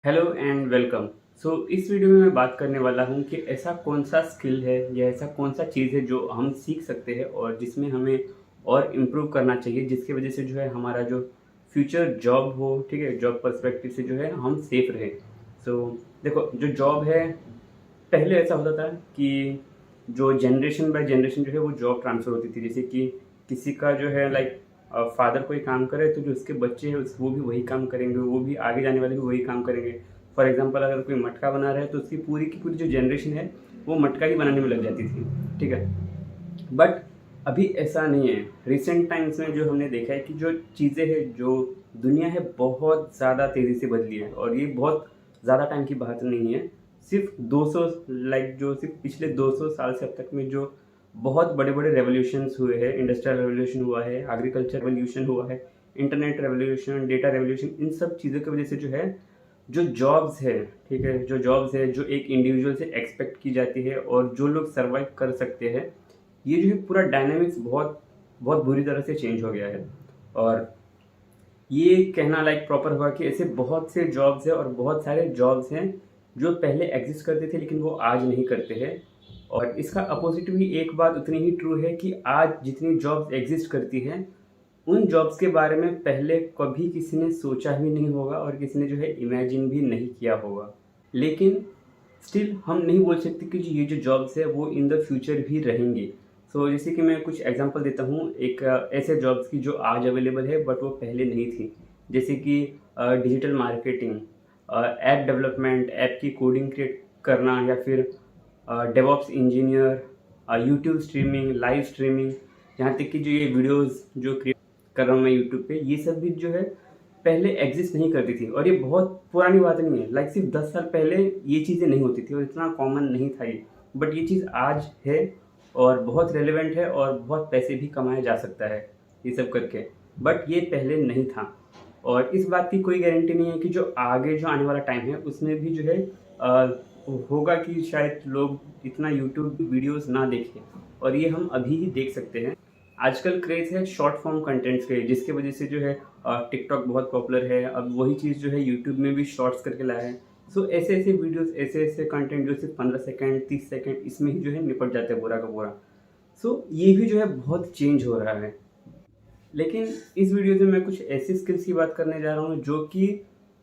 Hello and welcome. इस video में मैं बात करने वाला हूँ कि ऐसा कौन सा स्किल है या ऐसा कौन सा चीज़ है जो हम सीख सकते हैं और जिसमें हमें और इम्प्रूव करना चाहिए, जिसकी वजह से जो है हमारा जो फ्यूचर जॉब हो, ठीक है, जॉब पर्सपेक्टिव से जो है हम सेफ रहें। देखो, जो जॉब है, पहले ऐसा होता था कि जो जनरेशन बाय जनरेशन जो है वो जॉब ट्रांसफ़र होती थी। जैसे कि किसी का जो है लाइक फादर कोई काम करे तो जो उसके बच्चे हैं वो भी वही काम करेंगे, वो भी आगे जाने वाले भी वही काम करेंगे। फॉर एग्ज़ाम्पल, अगर कोई मटका बना रहा है तो उसकी पूरी की पूरी जो जनरेशन है वो मटका ही बनाने में लग जाती थी, ठीक है। बट अभी ऐसा नहीं है। रिसेंट टाइम्स में जो हमने देखा है कि जो चीज़ें हैं, जो दुनिया है, बहुत ज़्यादा तेज़ी से बदली है और ये बहुत ज़्यादा टाइम की बात नहीं है। सिर्फ 200, लाइक जो सिर्फ पिछले 200 साल से अब तक में जो बहुत बड़े बड़े रेवोल्यूशंस हुए हैं, इंडस्ट्रियल रेवोल्यूशन हुआ है, एग्रीकल्चर रेवोल्यूशन हुआ है, इंटरनेट रेवोल्यूशन, डेटा रेवोल्यूशन, इन सब चीज़ों की वजह से जो है, जो जॉब्स है, ठीक है, जो जॉब्स है जो एक इंडिविजुअल से एक्सपेक्ट की जाती है और जो लोग सर्वाइव कर सकते हैं, ये जो है पूरा डायनामिक्स बहुत बहुत बुरी तरह से चेंज हो गया है। और ये कहना लाइक प्रॉपर होगा कि ऐसे बहुत से जॉब्स हैं और बहुत सारे जॉब्स हैं जो पहले एग्जिस्ट करते थे लेकिन वो आज नहीं करते हैं। और इसका अपोजिट भी एक बात उतनी ही ट्रू है कि आज जितनी जॉब्स एग्जिस्ट करती हैं, उन जॉब्स के बारे में पहले कभी किसी ने सोचा भी नहीं होगा और किसी ने जो है इमेजिन भी नहीं किया होगा। लेकिन स्टिल हम नहीं बोल सकते कि ये जो जॉब्स है वो इन द फ्यूचर भी रहेंगी। जैसे कि मैं कुछ एग्जांपल देता हूँ, एक ऐसे जॉब्स की जो आज अवेलेबल है बट वो पहले नहीं थी। जैसे कि digital marketing, app development, app की कोडिंग क्रिएट करना, या फिर DevOps engineer, YouTube streaming, live streaming, यहाँ तक कि जो ये वीडियोस जो क्रिएट कर रहा हूँ मैं यूट्यूब पे, ये सब भी जो है पहले एग्जिस्ट नहीं करती थी। और ये बहुत पुरानी बात नहीं है, लाइक सिर्फ 10 साल पहले ये चीज़ें नहीं होती थी और इतना कॉमन नहीं था ये। बट ये चीज़ आज है और बहुत रेलेवेंट है और बहुत पैसे भी कमाया जा सकता है ये सब करके। बट ये पहले नहीं था और इस बात की कोई गारंटी नहीं है कि जो आगे जो आने वाला टाइम है उसमें भी जो है होगा कि शायद लोग इतना यूट्यूब वीडियोस ना देखें। और ये हम अभी ही देख सकते हैं। आजकल क्रेज़ है शॉर्ट फॉर्म कंटेंट्स के, जिसकी वजह से जो है टिकटॉक बहुत पॉपुलर है। अब वही चीज़ जो है यूट्यूब में भी शॉर्ट्स करके लाया है। ऐसे ऐसे वीडियोस, ऐसे ऐसे कंटेंट जो सिर्फ 15 सेकंड, 30 सेकंड, इसमें ही जो है निपट जाते हैं पूरा का पूरा। ये भी जो है बहुत चेंज हो रहा है। लेकिन इस वीडियो में मैं कुछ ऐसी स्किल्स की बात करने जा रहा हूँ जो कि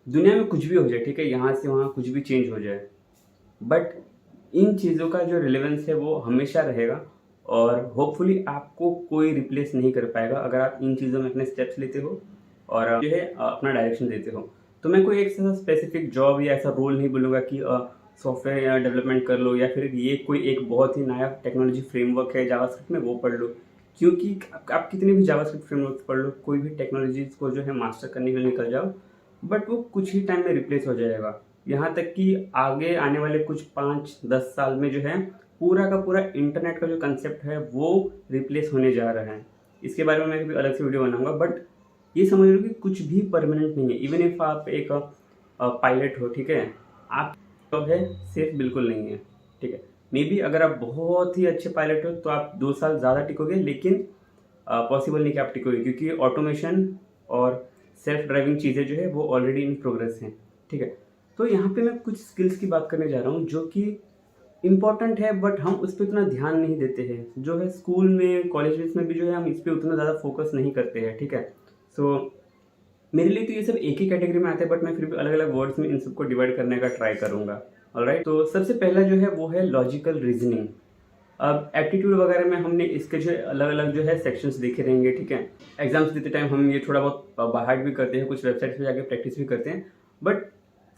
दुनिया में कुछ भी हो जाए, ठीक है, यहाँ से वहाँ कुछ भी चेंज हो जाए, बट इन चीज़ों का जो रिलेवेंस है वो हमेशा रहेगा और होपफुली आपको कोई रिप्लेस नहीं कर पाएगा अगर आप इन चीज़ों में अपने स्टेप्स लेते हो और जो है अपना डायरेक्शन देते हो। तो मैं कोई एक ऐसा स्पेसिफिक जॉब या ऐसा रोल नहीं बोलूँगा कि सॉफ्टवेयर डेवलपमेंट कर लो या फिर ये कोई एक बहुत ही नया टेक्नोलॉजी फ्रेमवर्क है जावास्क्रिप्ट में, वो पढ़ लो। क्योंकि आप कितने भी जावास्क्रिप्ट फ्रेमवर्क पढ़ लो, कोई भी टेक्नोलॉजीज को जो है मास्टर करने के लिए निकल जाओ, बट वो कुछ ही टाइम में रिप्लेस हो जाएगा। यहाँ तक कि आगे आने वाले कुछ 5-10 साल में जो है पूरा का पूरा इंटरनेट का जो कंसेप्ट है वो रिप्लेस होने जा रहा है। इसके बारे में मैं कभी अलग से वीडियो बनाऊंगा, बट ये समझ लो कि कुछ भी परमानेंट नहीं है। इवन इफ आप एक पायलट हो, ठीक है, आप जॉब है सेफ बिल्कुल नहीं है, ठीक है। मे बी अगर आप बहुत ही अच्छे पायलट हो तो आप 2 साल ज़्यादा टिकोगे, लेकिन पॉसिबल नहीं कि आप टिकोगे, क्योंकि ऑटोमेशन और सेल्फ ड्राइविंग चीज़ें जो है वो ऑलरेडी इन प्रोग्रेस हैं, ठीक है। यहाँ पे मैं कुछ स्किल्स की बात करने जा रहा हूँ जो कि इम्पॉर्टेंट है बट हम उस पर उतना ध्यान नहीं देते हैं। जो है स्कूल में, कॉलेज में भी जो है हम इस पर उतना ज़्यादा फोकस नहीं करते हैं, ठीक है। मेरे लिए तो ये सब एक ही कैटेगरी में आते हैं, बट मैं फिर भी अलग अलग वर्ड्स में इन सबको डिवाइड करने का ट्राई करूँगा। ऑलराइट, तो सबसे पहला जो है वो है लॉजिकल रीजनिंग। अब एप्टीट्यूड वगैरह में हमने इसके जो अलग अलग जो है सेक्शंस देखे रहेंगे, ठीक है। एग्जाम्स देते टाइम हम ये थोड़ा बहुत बाहर भी करते हैं, कुछ वेबसाइट्स पे जाके प्रैक्टिस भी करते हैं। बट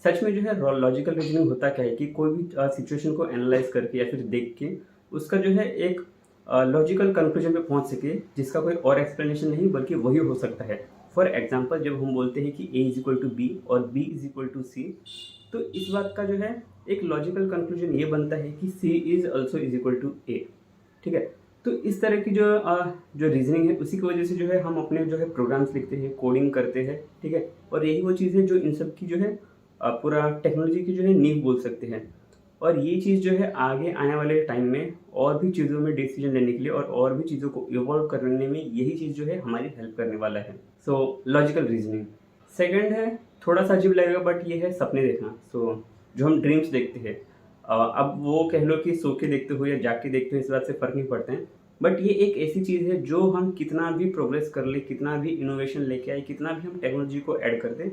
सच में जो है लॉजिकल रीजनिंग होता क्या है कि कोई भी सिचुएशन को एनालाइज करके या फिर देख के उसका जो है एक लॉजिकल कंक्लूजन पे पहुंच सके, जिसका कोई और एक्सप्लेनेशन नहीं बल्कि वही हो सकता है। फॉर एग्जाम्पल, जब हम बोलते हैं कि A is equal to B और B is equal to C, तो इस बात का जो है एक लॉजिकल कंक्लूजन ये बनता है कि C is also is equal to A, ठीक है। तो इस तरह की जो रीजनिंग है, उसी की वजह से जो है हम अपने जो है प्रोग्राम्स लिखते हैं, कोडिंग करते हैं, ठीक है। और यही वो चीज़ है जो इन सब की जो है पूरा टेक्नोलॉजी की जो है नींव बोल सकते हैं। और ये चीज़ जो है आगे आने वाले टाइम में और भी चीज़ों में डिसीजन लेने के लिए और भी चीज़ों को इवॉल्व करने में यही चीज़ जो है हमारी हेल्प करने वाला है। Logical reasoning. सेकंड है, थोड़ा सा अजीब लगेगा बट ये है सपने देखना। सो जो हम ड्रीम्स देखते हैं, अब वो कह लो कि सो के देखते हो या जाग के देखते हो, इस बात से फ़र्क नहीं पड़ता है। बट ये एक ऐसी चीज़ है जो हम कितना भी प्रोग्रेस कर ले, कितना भी इनोवेशन लेके आए, कितना भी हम टेक्नोलॉजी को ऐड कर दें,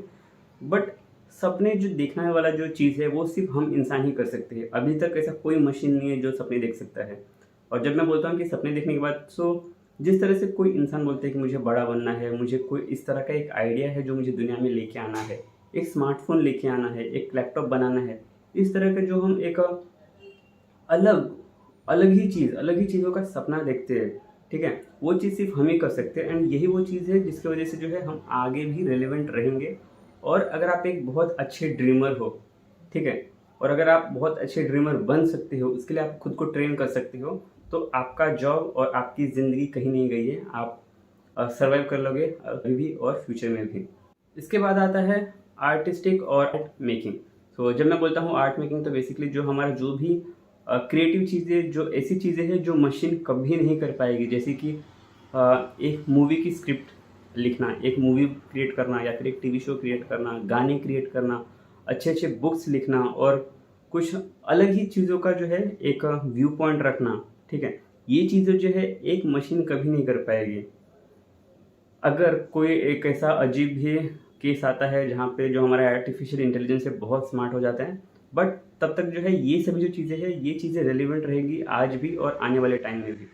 बट सपने जो देखने वाला जो चीज़ है वो सिर्फ हम इंसान ही कर सकते हैं। अभी तक ऐसा कोई मशीन नहीं है जो सपने देख सकता है। और जब मैं बोलता हूँ कि सपने देखने के बाद, सो जिस तरह से कोई इंसान बोलते हैं कि मुझे बड़ा बनना है, मुझे कोई इस तरह का एक आइडिया है जो मुझे दुनिया में लेके आना है, एक स्मार्टफ़ोन लेके आना है, एक लैपटॉप बनाना है, इस तरह का जो हम एक अलग अलग ही चीज़ों का सपना देखते हैं, ठीक है? वो चीज़ सिर्फ़ हम ही कर सकते हैं एंड यही वो चीज़ है जिसकी वज़ह से जो है हम आगे भी रेलेवेंट रहेंगे। और अगर आप एक बहुत अच्छे ड्रीमर हो, ठीक है? और अगर आप बहुत अच्छे ड्रीमर बन सकते हो, उसके लिए आप खुद को ट्रेन कर सकते हो, तो आपका जॉब और आपकी ज़िंदगी कहीं नहीं गई है। आप सर्वाइव कर लोगे अभी भी और फ्यूचर में भी। इसके बाद आता है आर्टिस्टिक और आर्ट मेकिंग। तो जब मैं बोलता हूँ आर्ट मेकिंग, तो बेसिकली जो हमारा जो भी क्रिएटिव चीज़ें, जो ऐसी चीज़ें हैं जो मशीन कभी नहीं कर पाएगी, जैसे कि एक मूवी की स्क्रिप्ट लिखना, एक मूवी क्रिएट करना या फिर एक टीवी शो क्रिएट करना, गाने क्रिएट करना, अच्छे अच्छे बुक्स लिखना और कुछ अलग ही चीज़ों का जो है एक व्यू पॉइंट रखना, ठीक है? ये चीज़ें जो है एक मशीन कभी नहीं कर पाएगी। अगर कोई एक ऐसा अजीब ही केस आता है जहाँ पे जो हमारा आर्टिफिशियल इंटेलिजेंस है बहुत स्मार्ट हो जाता है, बट तब तक जो है ये सभी जो चीज़ें हैं, ये चीज़ें रेलिवेंट रहेगी आज भी और आने वाले टाइम में भी।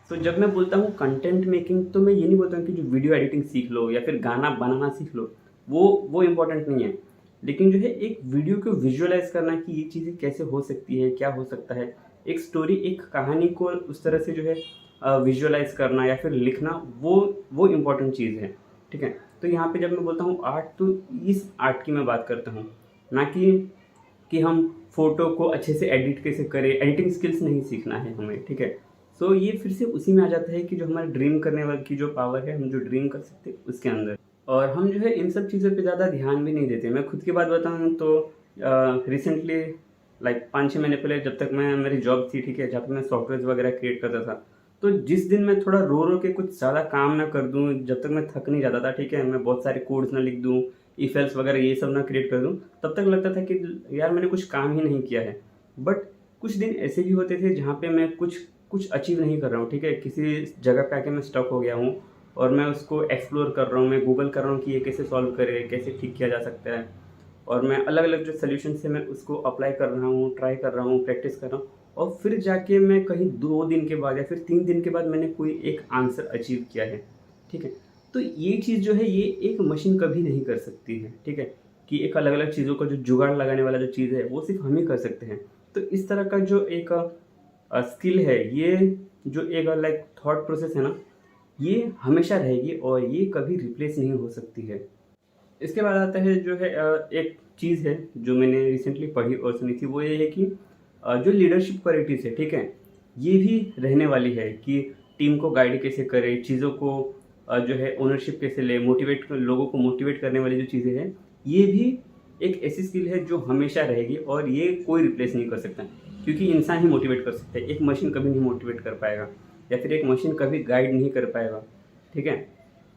तो जब मैं बोलता हूँ कंटेंट मेकिंग, तो मैं ये नहीं बोलता हूँ कि जो वीडियो एडिटिंग सीख लो या फिर गाना बनाना सीख लो, वो इम्पोर्टेंट नहीं है। लेकिन जो है एक वीडियो को विजुअलाइज करना कि ये चीज़ें कैसे हो सकती है, क्या हो सकता है, एक स्टोरी, एक कहानी को उस तरह से जो है विजुअलाइज करना या फिर लिखना, वो इम्पोर्टेंट चीज़ है, ठीक है? तो यहाँ पे जब मैं बोलता हूँ आर्ट, तो इस आर्ट की मैं बात करता हूँ, ना कि हम फ़ोटो को अच्छे से एडिट कैसे करें, एडिटिंग स्किल्स नहीं सीखना है हमें, ठीक है? सो ये फिर से उसी में आ जाता है कि जो हमारा ड्रीम करने वाले की जो पावर है, हम जो ड्रीम कर सकते हैं उसके अंदर। और हम जो है इन सब चीज़ों पे ज़्यादा ध्यान भी नहीं देते। मैं खुद की बात बताऊँ तो रिसेंटली, लाइक 5-6 महीने पहले, जब तक मैं मेरी जॉब थी, ठीक है, जहाँ पे मैं सॉफ्टवेयर वगैरह क्रिएट करता था, तो जिस दिन मैं थोड़ा रो रो के कुछ ज़्यादा काम ना कर दूँ, जब तक मैं थक नहीं जाता था, ठीक है, मैं बहुत सारे कोड्स ना लिख दूँ, इफ एल्स वगैरह ये सब ना क्रिएट कर दूँ, तब तक लगता था कि यार मैंने कुछ काम ही नहीं किया है। बट कुछ दिन ऐसे भी होते थे जहाँ पे मैं कुछ कुछ अचीव नहीं कर रहा हूँ, ठीक है, किसी जगह पे आके मैं स्टक हो गया हूँ और मैं उसको एक्सप्लोर कर रहा हूँ, मैं गूगल कर रहा हूँ कि ये कैसे सॉल्व करे, कैसे ठीक किया जा सकता है। और मैं अलग-अलग जो सॉल्यूशन है मैं उसको अप्लाई कर रहा हूँ, ट्राई कर रहा हूँ, प्रैक्टिस कर रहा हूँ, और फिर जाके मैं कहीं 2 दिन के बाद या फिर 3 दिन के बाद मैंने कोई एक आंसर अचीव किया है, ठीक है? तो ये चीज़ जो है, ये एक मशीन कभी नहीं कर सकती है, ठीक है? कि एक अलग-अलग चीज़ों का जो जुगाड़ लगाने वाला जो चीज़ है, वो सिर्फ़ हम ही कर सकते हैं। तो इस तरह का जो एक स्किल है, ये जो एक लाइक थॉट प्रोसेस है ना, ये हमेशा रहेगी और ये कभी रिप्लेस नहीं हो सकती है। इसके बाद आता है जो है एक चीज़ है जो मैंने रिसेंटली पढ़ी और सुनी थी, वो ये है कि जो लीडरशिप क्वालिटीज़ है, ठीक है, ये भी रहने वाली है कि टीम को गाइड कैसे करें, चीज़ों को जो है ओनरशिप कैसे ले, लोगों को मोटिवेट करने वाली जो चीज़ें हैं, ये भी एक ऐसी स्किल है जो हमेशा रहेगी और ये कोई रिप्लेस नहीं कर सकता, क्योंकि इंसान ही मोटिवेट कर सकता है, एक मशीन कभी नहीं मोटिवेट कर पाएगा या फिर एक मशीन कभी गाइड नहीं कर पाएगा, ठीक है?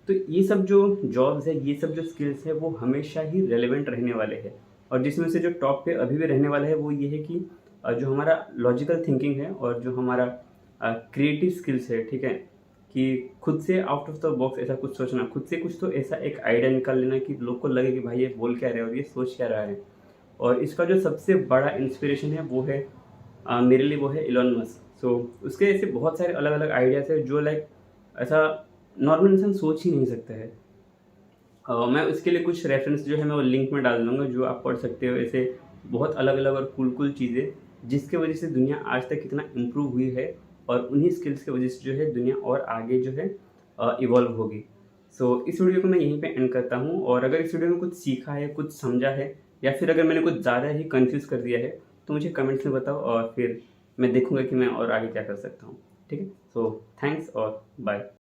तो ये सब जो जॉब्स है, ये सब जो स्किल्स है, वो हमेशा ही रेलेवेंट रहने वाले हैं। और जिसमें से जो टॉप पे अभी भी रहने वाला है वो ये है कि जो हमारा लॉजिकल थिंकिंग है और जो हमारा क्रिएटिव स्किल्स है, ठीक है, कि खुद से आउट ऑफ द बॉक्स ऐसा कुछ सोचना, खुद से कुछ तो ऐसा एक आइडिया निकाल लेना कि लोग को लगे कि भाई ये बोल क्या रहा है और ये सोच क्या रहा है। और इसका जो सबसे बड़ा इंस्पिरेशन है वो है मेरे लिए वो है इलॉन मस्क। सो उसके ऐसे बहुत सारे अलग अलग आइडियाज़ है जो लाइक ऐसा नॉर्मल इंसान सोच ही नहीं सकता है। मैं उसके लिए कुछ रेफरेंस जो है मैं वो लिंक में डाल दूँगा, जो आप पढ़ सकते हो। ऐसे बहुत अलग अलग और कूल चीज़ें जिसके वजह से दुनिया आज तक इतना इम्प्रूव हुई है, और उन्हीं स्किल्स की वजह से जो है दुनिया और आगे जो है इवॉल्व होगी। सो इस वीडियो को मैं यहीं पे एंड करता हूँ, और अगर इस वीडियो में कुछ सीखा है, कुछ समझा है, या फिर अगर मैंने कुछ ज़्यादा ही कन्फ्यूज़ कर दिया है, तो मुझे कमेंट्स में बताओ और फिर मैं देखूँगा कि मैं और आगे क्या कर सकता हूँ। ठीक है? सो थैंक्स और बाय।